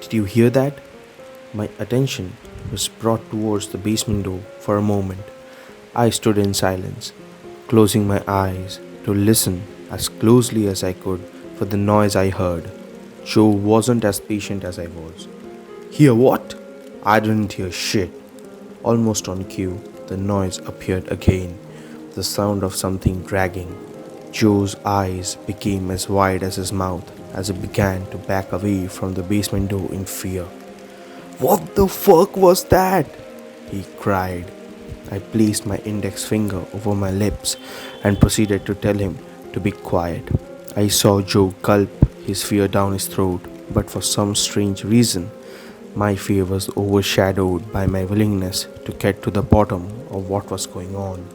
Did you hear that? My attention was brought towards the basement door for a moment. I stood in silence, closing my eyes to listen as closely as I could for the noise I heard. Joe wasn't as patient as I was. Hear what? I didn't hear shit. Almost on cue, the noise appeared again, the sound of something dragging. Joe's eyes became as wide as his mouth as he began to back away from the basement door in fear. What the fuck was that? He cried. I placed my index finger over my lips and proceeded to tell him to be quiet. I saw Joe gulp his fear down his throat, but for some strange reason, my fear was overshadowed by my willingness to get to the bottom of what was going on.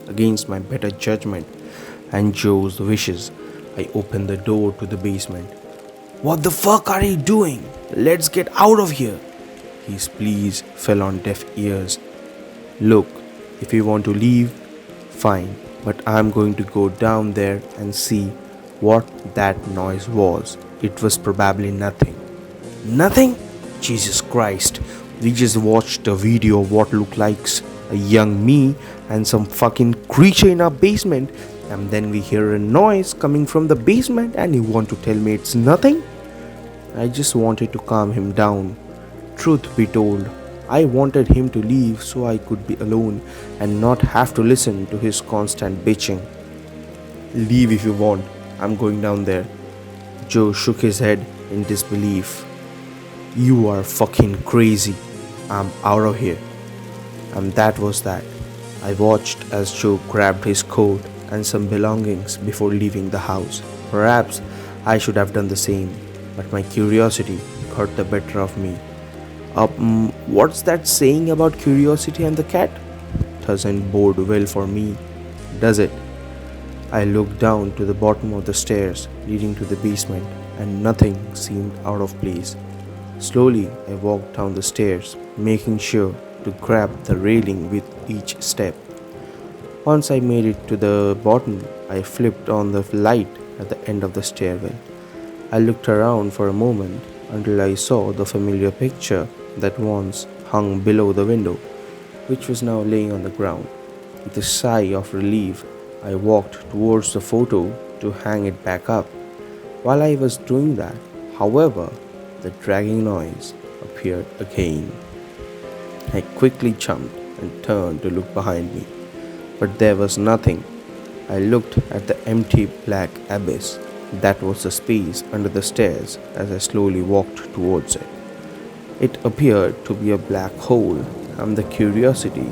Against my better judgment and Joe's wishes, I opened the door to the basement. What the fuck are you doing? Let's get out of here. His pleas fell on deaf ears. Look, if you want to leave, fine, but I'm going to go down there and see what that noise was. It was probably nothing. Nothing? Jesus Christ. We just watched a video of what looked like a young me and some fucking creature in our basement, and then we hear a noise coming from the basement and you want to tell me it's nothing? I just wanted to calm him down. Truth be told, I wanted him to leave so I could be alone and not have to listen to his constant bitching. Leave if you want, I'm going down there. Joe shook his head in disbelief. You are fucking crazy. I'm out of here. And that was that. I watched as Joe grabbed his coat and some belongings before leaving the house. Perhaps I should have done the same, but my curiosity got the better of me. What's that saying about curiosity and the cat? Doesn't bode well for me, does it? I looked down to the bottom of the stairs leading to the basement, and nothing seemed out of place. Slowly, I walked down the stairs, making sure to grab the railing with each step. Once I made it to the bottom, I flipped on the light at the end of the stairwell. I looked around for a moment until I saw the familiar picture that once hung below the window, which was now laying on the ground. With a sigh of relief, I walked towards the photo to hang it back up. While I was doing that, however, the dragging noise appeared again. I quickly jumped and turned to look behind me, but there was nothing. I looked at the empty black abyss that was the space under the stairs as I slowly walked towards it. It appeared to be a black hole, and the curiosity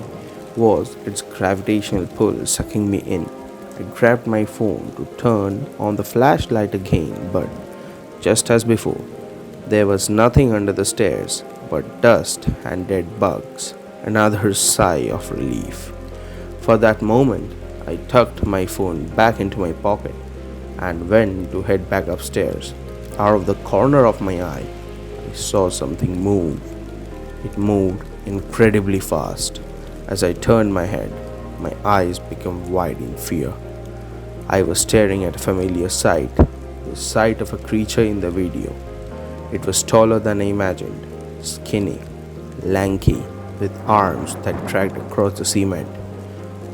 was its gravitational pull sucking me in. I grabbed my phone to turn on the flashlight again, but just as before, there was nothing under the stairs but dust and dead bugs. Another sigh of relief. For that moment, I tucked my phone back into my pocket and went to head back upstairs. Out of the corner of my eye, I saw something move. It moved incredibly fast. As I turned my head, my eyes became wide in fear. I was staring at a familiar sight, the sight of a creature in the video. It was taller than I imagined, skinny, lanky, with arms that dragged across the cement.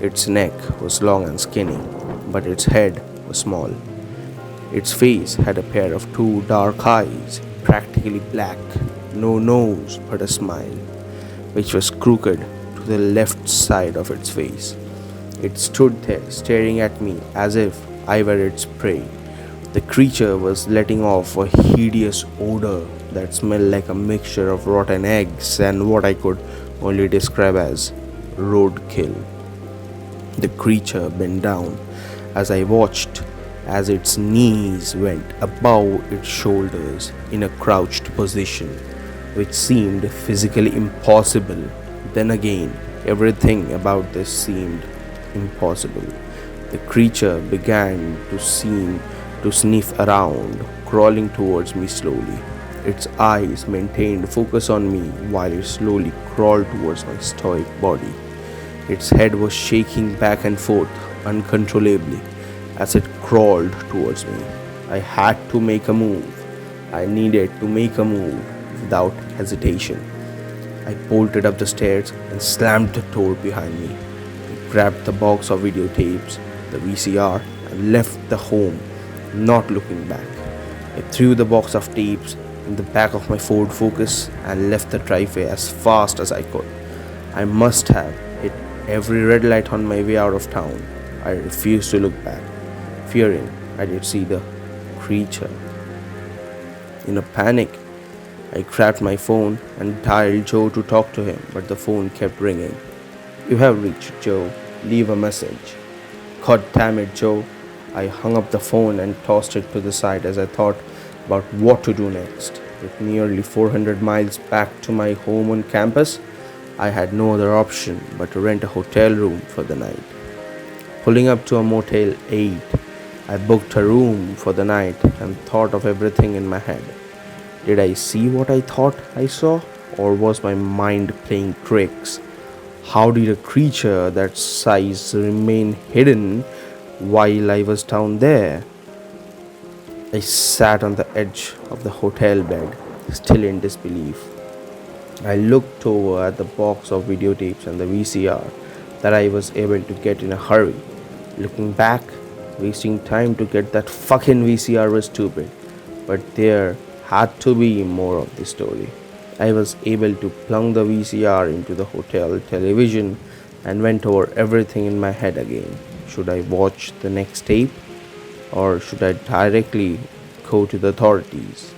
Its neck was long and skinny, but its head was small. Its face had a pair of two dark eyes, practically black, no nose but a smile, which was crooked to the left side of its face. It stood there staring at me as if I were its prey. The creature was letting off a hideous odor that smelled like a mixture of rotten eggs and what I could only describe as roadkill. The creature bent down as I watched as its knees went above its shoulders in a crouched position, which seemed physically impossible. Then again, everything about this seemed impossible. The creature began to sniff around, crawling towards me slowly. Its eyes maintained focus on me while it slowly crawled towards my stoic body. Its head was shaking back and forth uncontrollably as it crawled towards me. I had to make a move. I needed to make a move without hesitation. I bolted up the stairs and slammed the door behind me. I grabbed the box of videotapes, the VCR, and left the home, not looking back. I threw the box of tapes in the back of my Ford Focus and left the driveway as fast as I could. I must have hit every red light on my way out of town. I refused to look back, fearing I did see the creature. In a panic, I grabbed my phone and dialed Joe to talk to him, but the phone kept ringing. "You have reached Joe. Leave a message." God damn it, Joe. I hung up the phone and tossed it to the side as I thought about what to do next. With nearly 400 miles back to my home on campus, I had no other option but to rent a hotel room for the night. Pulling up to a Motel 8, I booked a room for the night and thought of everything in my head. Did I see what I thought I saw, or was my mind playing tricks? How did a creature that size remain hidden while I was down there? I sat on the edge of the hotel bed, still in disbelief. I looked over at the box of videotapes and the VCR that I was able to get in a hurry. Looking back, wasting time to get that fucking VCR was stupid, but there had to be more of the story. I was able to plug the VCR into the hotel television and went over everything in my head again. Should I watch the next tape, or should I directly go to the authorities?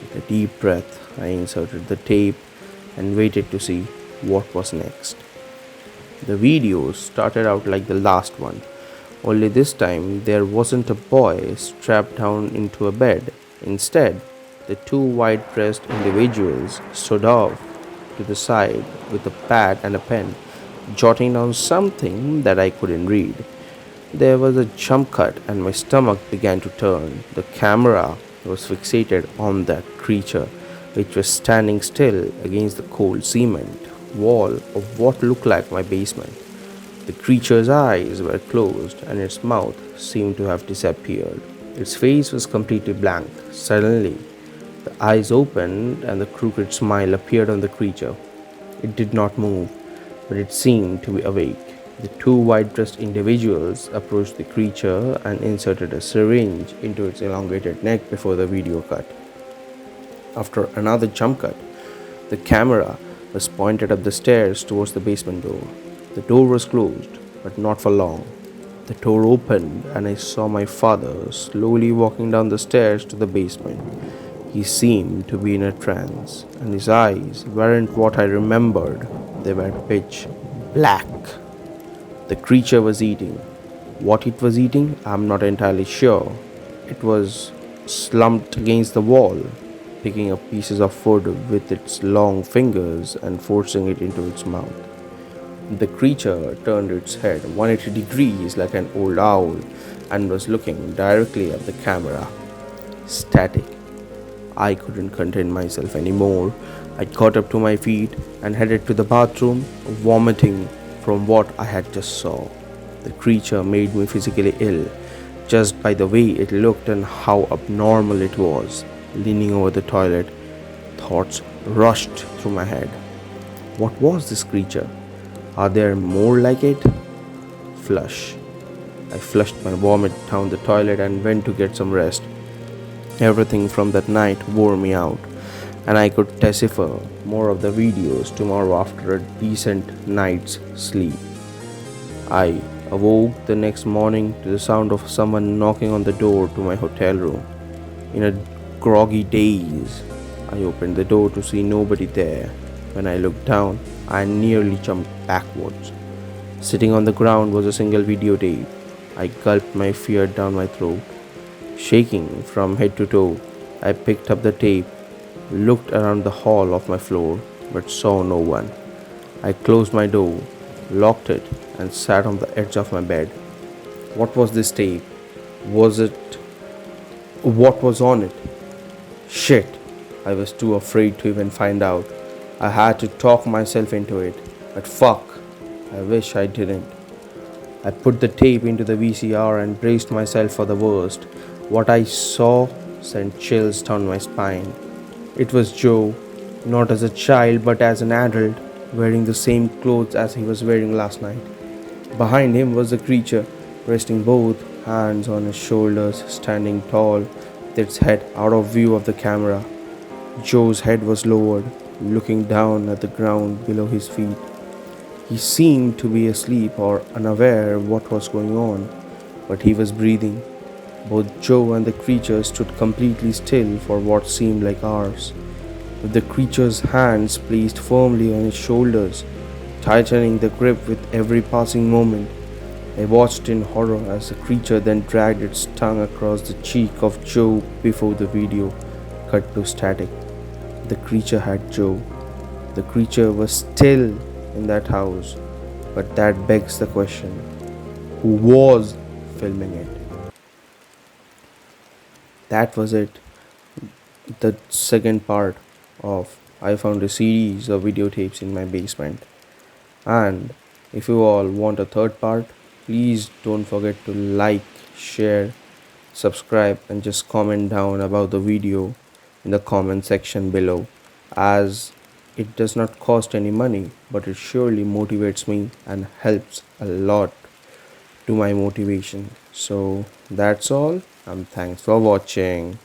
With a deep breath, I inserted the tape and waited to see what was next. The video started out like the last one, only this time there wasn't a boy strapped down into a bed. Instead, the two white dressed individuals stood off to the side with a pad and a pen, jotting down something that I couldn't read. There was a jump cut and my stomach began to turn. The camera was fixated on that creature, which was standing still against the cold cement wall of what looked like my basement. The creature's eyes were closed and its mouth seemed to have disappeared. Its face was completely blank. Suddenly, the eyes opened and the crooked smile appeared on the creature. It did not move, but it seemed to be awake. The two white-dressed individuals approached the creature and inserted a syringe into its elongated neck before the video cut. After another jump cut, the camera was pointed up the stairs towards the basement door. The door was closed, but not for long. The door opened and I saw my father slowly walking down the stairs to the basement. He seemed to be in a trance, and his eyes weren't what I remembered. They were pitch black. The creature was eating. What it was eating, I'm not entirely sure. It was slumped against the wall, picking up pieces of food with its long fingers and forcing it into its mouth. The creature turned its head 180 degrees like an old owl and was looking directly at the camera. Static. I couldn't contain myself anymore. I got up to my feet and headed to the bathroom, vomiting from what I had just saw. The creature made me physically ill, just by the way it looked and how abnormal it was. Leaning over the toilet, thoughts rushed through my head. What was this creature? Are there more like it? Flush. I flushed my vomit down the toilet and went to get some rest. Everything from that night wore me out, and I could decipher more of the videos tomorrow after a decent night's sleep. I awoke the next morning to the sound of someone knocking on the door to my hotel room. In a groggy daze, I opened the door to see nobody there. When I looked down, I nearly jumped backwards. Sitting on the ground was a single videotape. I gulped my fear down my throat. Shaking from head to toe, I picked up the tape, looked around the hall of my floor, but saw no one. I closed my door, locked it, and sat on the edge of my bed. What was this tape? What was on it? Shit! I was too afraid to even find out. I had to talk myself into it, but fuck, I wish I didn't. I put the tape into the VCR and braced myself for the worst. What I saw sent chills down my spine. It was Joe, not as a child but as an adult, wearing the same clothes as he was wearing last night. Behind him was the creature, resting both hands on his shoulders, standing tall, with its head out of view of the camera. Joe's head was lowered, looking down at the ground below his feet. He seemed to be asleep or unaware of what was going on, but he was breathing. Both Joe and the creature stood completely still for what seemed like hours, with the creature's hands placed firmly on his shoulders, tightening the grip with every passing moment. I watched in horror as the creature then dragged its tongue across the cheek of Joe before the video cut to static. The creature had Joe. The creature was still in that house, but that begs the question, who was filming it? That was it, the second part of I found a series of videotapes in my basement. And if you all want a third part, please don't forget to like, share, subscribe, and just comment down about the video in the comment section below, as it does not cost any money, but it surely motivates me and helps a lot to my motivation. So that's all, and thanks for watching.